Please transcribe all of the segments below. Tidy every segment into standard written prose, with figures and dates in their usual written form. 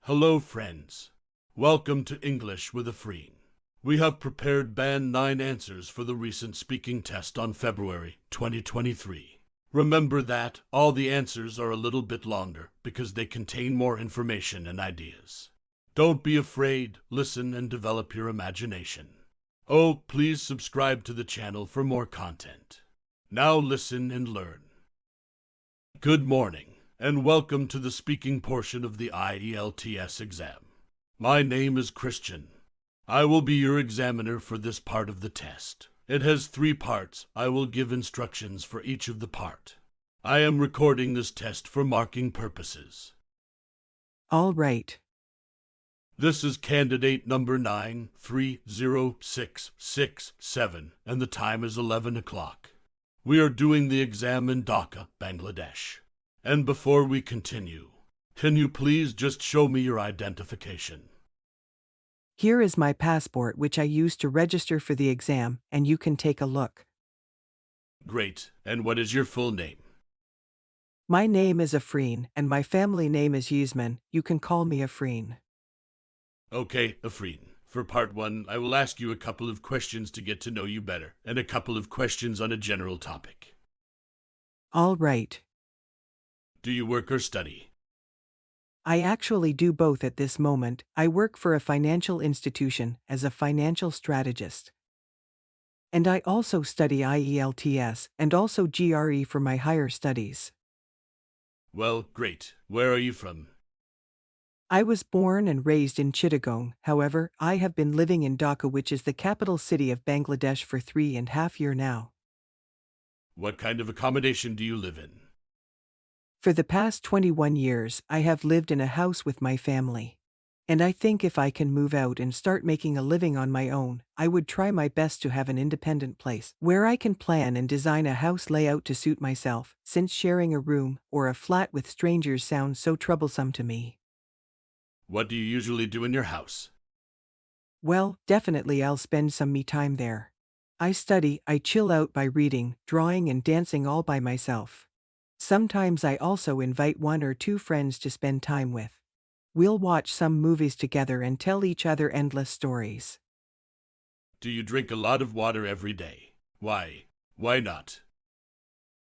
Hello, friends. Welcome to English with Afreen. We have prepared Band-9 answers for the recent speaking test on February 2023. Remember that all the answers are a little bit longer because they contain more information and ideas. Don't be afraid, listen and develop your imagination. Oh, please subscribe to the channel for more content. Now listen and learn. Good morning, and welcome to the speaking portion of the IELTS exam. My name is Christian. I will be your examiner for this part of the test. It has 3 parts. I will give instructions for each of the part. I am recording this test for marking purposes. All right. This is candidate number 930667, and the time is 11 o'clock. We are doing the exam in Dhaka, Bangladesh. And before we continue, can you please just show me your identification? Here is my passport which I used to register for the exam, and you can take a look. Great. And what is your full name? My name is Afreen, and my family name is Yasmin. You can call me Afreen. Okay, Afreen. For part 1, I will ask you a couple of questions to get to know you better, and a couple of questions on a general topic. All right. Do you work or study? I actually do both at this moment. I work for a financial institution as a financial strategist. And I also study IELTS and also GRE for my higher studies. Well, great. Where are you from? I was born and raised in Chittagong. However, I have been living in Dhaka, which is the capital city of Bangladesh, for 3.5 years now. What kind of accommodation do you live in? For the past 21 years, I have lived in a house with my family. And I think if I can move out and start making a living on my own, I would try my best to have an independent place where I can plan and design a house layout to suit myself, since sharing a room or a flat with strangers sounds so troublesome to me. What do you usually do in your house? Well, definitely I'll spend some me time there. I study, I chill out by reading, drawing and dancing all by myself. Sometimes I also invite 1 or 2 friends to spend time with. We'll watch some movies together and tell each other endless stories. Do you drink a lot of water every day? Why? Why not?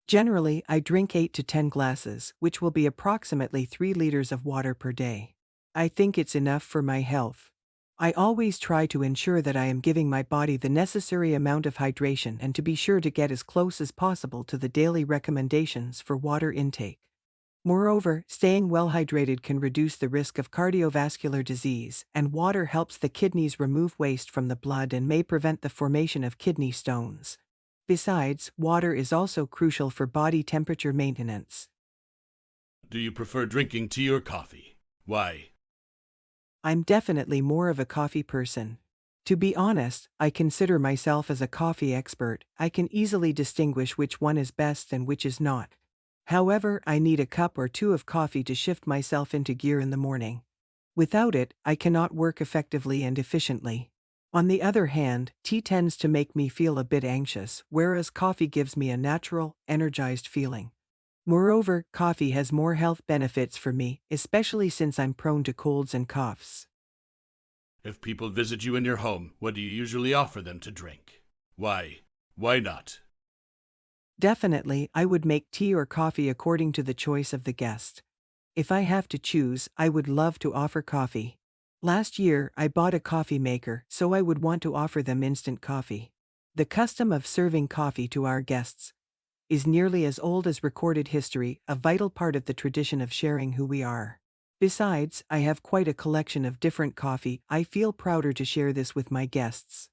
Generally, I drink 8 to 10 glasses, which will be approximately 3 liters of water per day. I think it's enough for my health. I always try to ensure that I am giving my body the necessary amount of hydration and to be sure to get as close as possible to the daily recommendations for water intake. Moreover, staying well hydrated can reduce the risk of cardiovascular disease, and water helps the kidneys remove waste from the blood and may prevent the formation of kidney stones. Besides, water is also crucial for body temperature maintenance. Do you prefer drinking tea or coffee? Why? I'm definitely more of a coffee person. To be honest, I consider myself as a coffee expert. I can easily distinguish which one is best and which is not. However, I need a cup or 2 of coffee to shift myself into gear in the morning. Without it, I cannot work effectively and efficiently. On the other hand, tea tends to make me feel a bit anxious, whereas coffee gives me a natural, energized feeling. Moreover, coffee has more health benefits for me, especially since I'm prone to colds and coughs. If people visit you in your home, what do you usually offer them to drink? Why? Why not? Definitely, I would make tea or coffee according to the choice of the guest. If I have to choose, I would love to offer coffee. Last year, I bought a coffee maker, so I would want to offer them instant coffee. The custom of serving coffee to our guests is nearly as old as recorded history, a vital part of the tradition of sharing who we are. Besides, I have quite a collection of different coffee. I feel prouder to share this with my guests.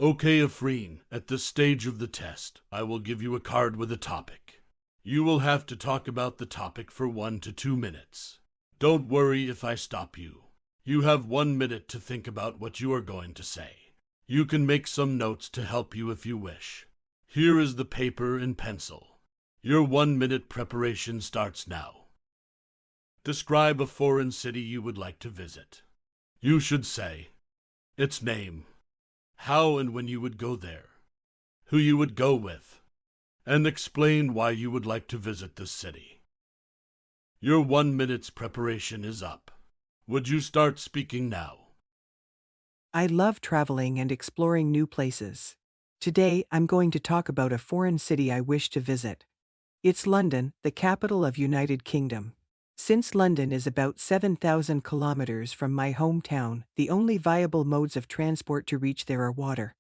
Okay, Afreen, at this stage of the test, I will give you a card with a topic. You will have to talk about the topic for 1 to 2 minutes. Don't worry if I stop you. You have 1 minute to think about what you are going to say. You can make some notes to help you if you wish. Here is the paper and pencil. Your 1-minute preparation starts now. Describe a foreign city you would like to visit. You should say its name, how and when you would go there, who you would go with, and explain why you would like to visit this city. Your 1 minute's preparation is up. Would you start speaking now? I love traveling and exploring new places. Today, I'm going to talk about a foreign city I wish to visit. It's London, the capital of United Kingdom. Since London is about 7,000 kilometers from my hometown, the only viable modes of transport to reach there are water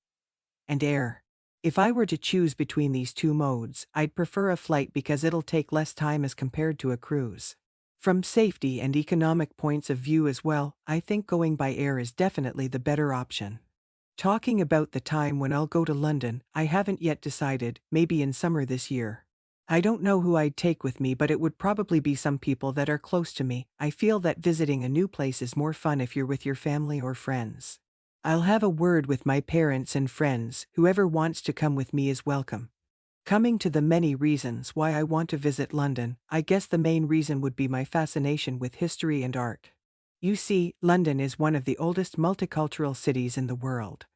and air. If I were to choose between these two modes, I'd prefer a flight because it'll take less time as compared to a cruise. From safety and economic points of view as well, I think going by air is definitely the better option. Talking about the time when I'll go to London, I haven't yet decided, maybe in summer this year. I don't know who I'd take with me, but it would probably be some people that are close to me. I feel that visiting a new place is more fun if you're with your family or friends. I'll have a word with my parents and friends. Whoever wants to come with me is welcome. Coming to the many reasons why I want to visit London, I guess the main reason would be my fascination with history and art. You see, London is one of the oldest multicultural cities in the world.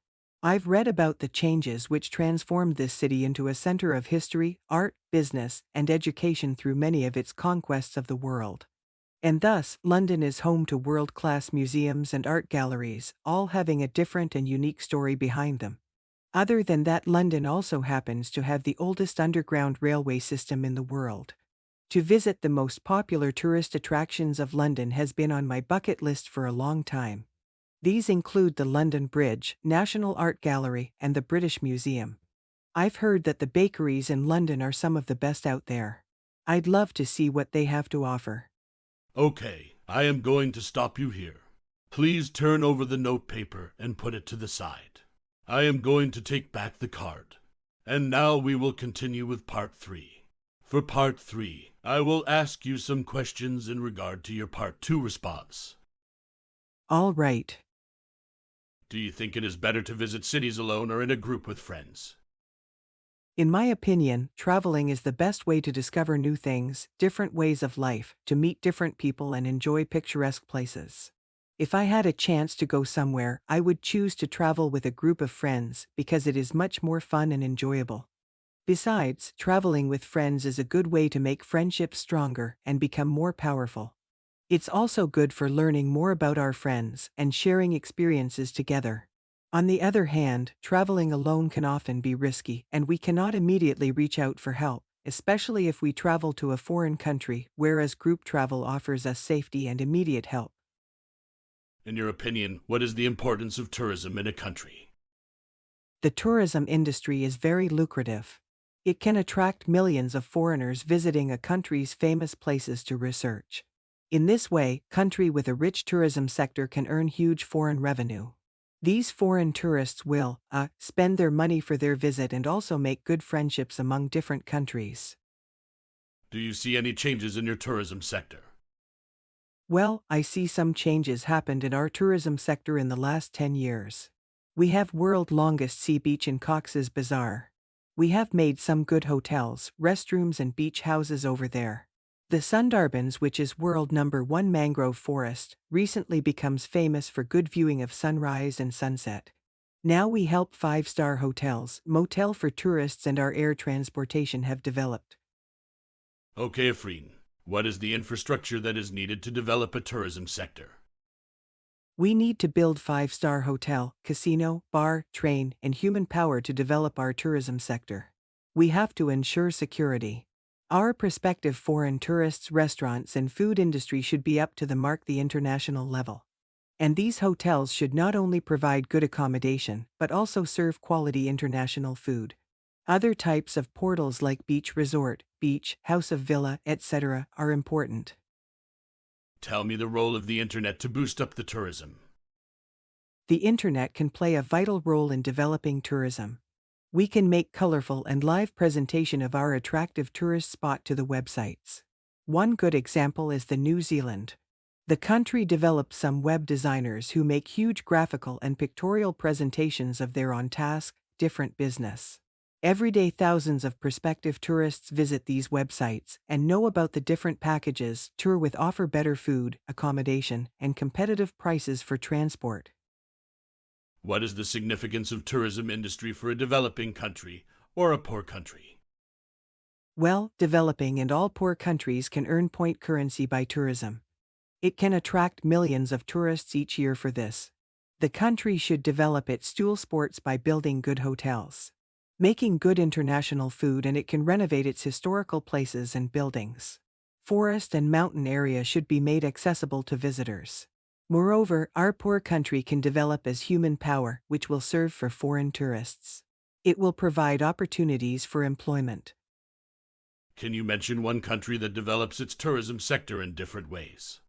I've read about the changes which transformed this city into a center of history, art, business, and education through many of its conquests of the world. And thus, London is home to world-class museums and art galleries, all having a different and unique story behind them. Other than that, London also happens to have the oldest underground railway system in the world. To visit the most popular tourist attractions of London has been on my bucket list for a long time. These include the London Bridge, National Art Gallery, and the British Museum. I've heard that the bakeries in London are some of the best out there. I'd love to see what they have to offer. Okay, I am going to stop you here. Please turn over the notepaper and put it to the side. I am going to take back the card. And now we will continue with part 3. For part 3, I will ask you some questions in regard to your part 2 response. All right. Do you think it is better to visit cities alone or in a group with friends? In my opinion, traveling is the best way to discover new things, different ways of life, to meet different people and enjoy picturesque places. If I had a chance to go somewhere, I would choose to travel with a group of friends because it is much more fun and enjoyable. Besides, traveling with friends is a good way to make friendships stronger and become more powerful. It's also good for learning more about our friends and sharing experiences together. On the other hand, traveling alone can often be risky, and we cannot immediately reach out for help, especially if we travel to a foreign country, whereas group travel offers us safety and immediate help. In your opinion, what is the importance of tourism in a country? The tourism industry is very lucrative. It can attract millions of foreigners visiting a country's famous places to research. In this way, a country with a rich tourism sector can earn huge foreign revenue. These foreign tourists will spend their money for their visit and also make good friendships among different countries. Do you see any changes in your tourism sector? Well, I see some changes happened in our tourism sector in the last 10 years. We have world's longest sea beach in Cox's Bazar. We have made some good hotels, restrooms and beach houses over there. The Sundarbans, which is world #1 mangrove forest, recently becomes famous for good viewing of sunrise and sunset. Now we help 5-star hotels, motel for tourists and our air transportation have developed. Okay, Efreen. What is the infrastructure that is needed to develop a tourism sector? We need to build 5-star hotel, casino, bar, train, and human power to develop our tourism sector. We have to ensure security. Our prospective foreign tourists, restaurants, and food industry should be up to the mark the international level. And these hotels should not only provide good accommodation, but also serve quality international food. Other types of portals like beach resort, beach, house of villa, etc. are important. Tell me the role of the internet to boost up the tourism. The internet can play a vital role in developing tourism. We can make colorful and live presentation of our attractive tourist spot to the websites. One good example is the New Zealand. The country developed some web designers who make huge graphical and pictorial presentations of their on-task, different business. Every day thousands of prospective tourists visit these websites and know about the different packages, tour with offer better food, accommodation, and competitive prices for transport. What is the significance of tourism industry for a developing country or a poor country? Well, developing and all poor countries can earn point currency by tourism. It can attract millions of tourists each year for this. The country should develop its stool sports by building good hotels, making good international food, and it can renovate its historical places and buildings. Forest and mountain areas should be made accessible to visitors. Moreover, our poor country can develop as human power, which will serve for foreign tourists. It will provide opportunities for employment. Can you mention one country that develops its tourism sector in different ways?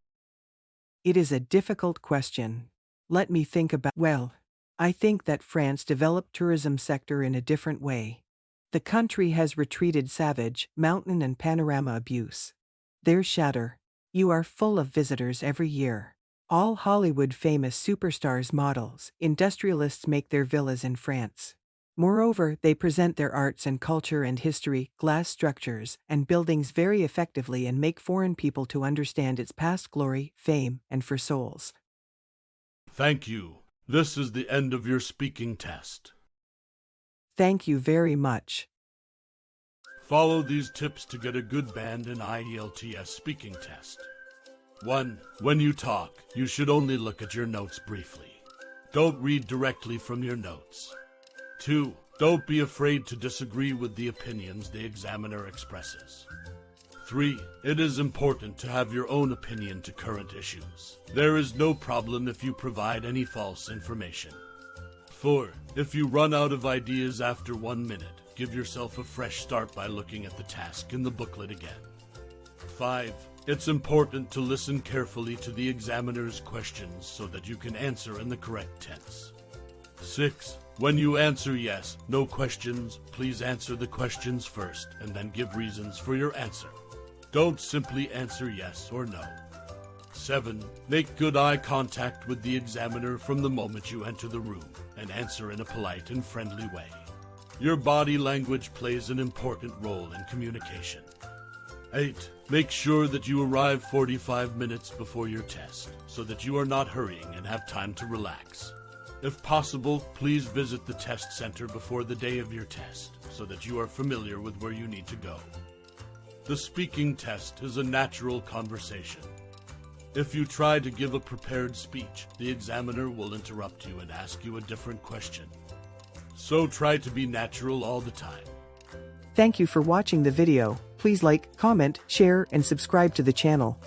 It is a difficult question. Let me think about. Well, I think that France developed tourism sector in a different way. The country has retreated savage, mountain and panorama abuse. Their shatter. You are full of visitors every year. All Hollywood famous superstars, models, industrialists make their villas in France. Moreover, they present their arts and culture and history, glass structures, and buildings very effectively and make foreign people to understand its past glory, fame, and for souls. Thank you. This is the end of your speaking test. Thank you very much. Follow these tips to get a good band in IELTS speaking test. 1. When you talk, you should only look at your notes briefly. Don't read directly from your notes. 2. Don't be afraid to disagree with the opinions the examiner expresses. 3. It is important to have your own opinion to current issues. There is no problem if you provide any false information. 4. If you run out of ideas after 1 minute, give yourself a fresh start by looking at the task in the booklet again. 5. It's important to listen carefully to the examiner's questions so that you can answer in the correct tense. 6. When you answer yes, no questions, please answer the questions first and then give reasons for your answer. Don't simply answer yes or no. 7. Make good eye contact with the examiner from the moment you enter the room and answer in a polite and friendly way. Your body language plays an important role in communication. 8. Make sure that you arrive 45 minutes before your test so that you are not hurrying and have time to relax. If possible, please visit the test center before the day of your test so that you are familiar with where you need to go. The speaking test is a natural conversation. If you try to give a prepared speech, the examiner will interrupt you and ask you a different question. So try to be natural all the time. Thank you for watching the video. Please like, comment, share, and subscribe to the channel.